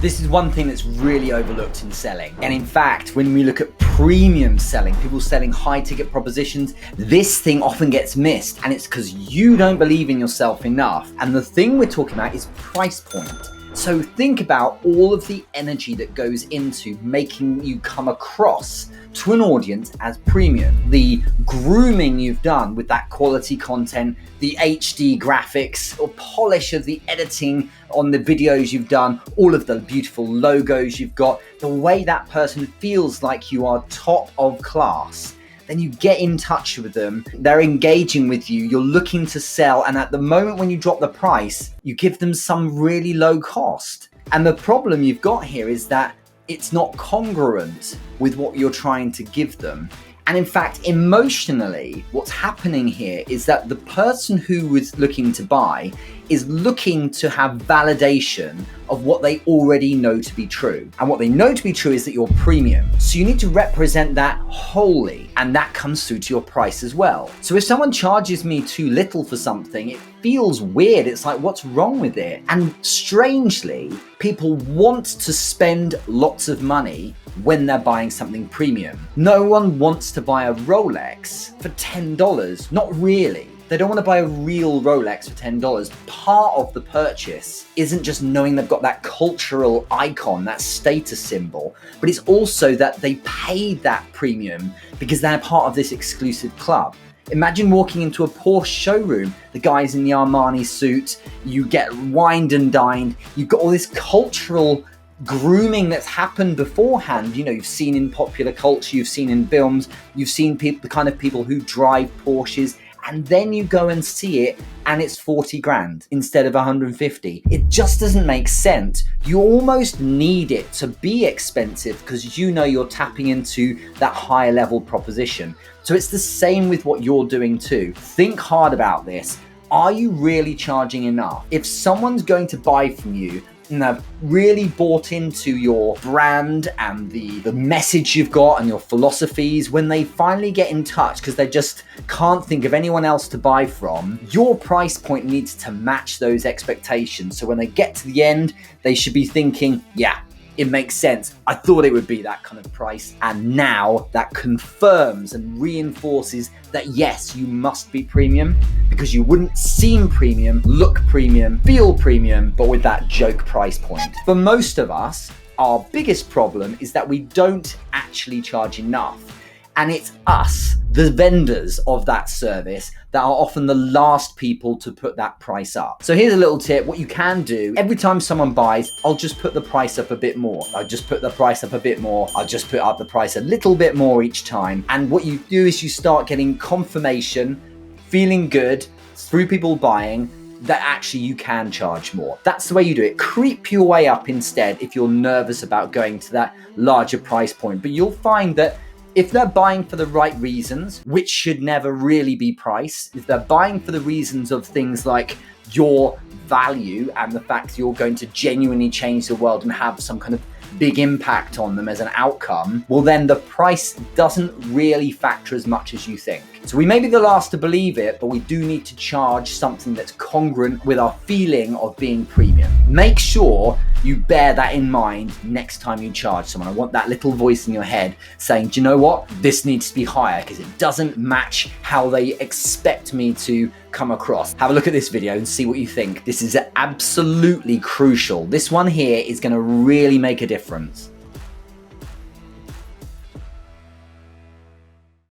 This is one thing that's really overlooked in selling. And in fact, when we look at premium selling, people selling high ticket propositions, this thing often gets missed. And it's because you don't believe in yourself enough. And the thing we're talking about is price point. So think about all of the energy that goes into making you come across to an audience as premium. The grooming you've done with that quality content, the HD graphics or polish of the editing on the videos you've done, all of the beautiful logos you've got, the way that person feels like you are top of class. Then you get in touch with them, they're engaging with you, you're looking to sell, and at the moment when you drop the price, you give them some really low cost. And the problem you've got here is that it's not congruent with what you're trying to give them. And in fact, emotionally, what's happening here is that the person who is looking to buy is looking to have validation of what they already know to be true. And what they know to be true is that you're premium. So you need to represent that wholly, and that comes through to your price as well. So if someone charges me too little for something, it feels weird. It's like, what's wrong with it? And strangely, people want to spend lots of money when they're buying something premium. No one wants to buy a Rolex for $10. Not really. They don't want to buy a real Rolex for $10. Part of the purchase isn't just knowing they've got that cultural icon, that status symbol, but it's also that they paid that premium because they're part of this exclusive club. Imagine walking into a Porsche showroom, the guy's in the Armani suit, you get wined and dined, you've got all this cultural grooming that's happened beforehand. You know, you've seen in popular culture, you've seen in films, you've seen the kind of people who drive Porsches, and then you go and see it and it's 40 grand instead of 150. It just doesn't make sense. You almost need it to be expensive because you know you're tapping into that higher level proposition. So it's the same with what you're doing too. Think hard about this. Are you really charging enough? If someone's going to buy from you and they've really bought into your brand and the message you've got and your philosophies, when they finally get in touch because they just can't think of anyone else to buy from, your price point needs to match those expectations. So when they get to the end, they should be thinking, yeah, it makes sense. I thought it would be that kind of price. And now that confirms and reinforces that yes, you must be premium, because you wouldn't seem premium, look premium, feel premium, but with that joke price point. For most of us, our biggest problem is that we don't actually charge enough. And it's us, the vendors of that service, that are often the last people to put that price up. So here's a little tip. What you can do, every time someone buys, I'll just put the price up a bit more. I'll just put the price up a bit more. I'll just put up the price a little bit more each time. And what you do is you start getting confirmation, feeling good through people buying, that actually you can charge more. That's the way you do it. Creep your way up instead if you're nervous about going to that larger price point. But you'll find that if they're buying for the right reasons, which should never really be price, if they're buying for the reasons of things like your value and the fact you're going to genuinely change the world and have some kind of big impact on them as an outcome, well then the price doesn't really factor as much as you think. So we may be the last to believe it, but we do need to charge something that's congruent with our feeling of being premium. Make sure you bear that in mind next time you charge someone. I want that little voice in your head saying, do you know what? This needs to be higher because it doesn't match how they expect me to come across. Have a look at this video and see what you think. This is absolutely crucial. This one here is going to really make a difference.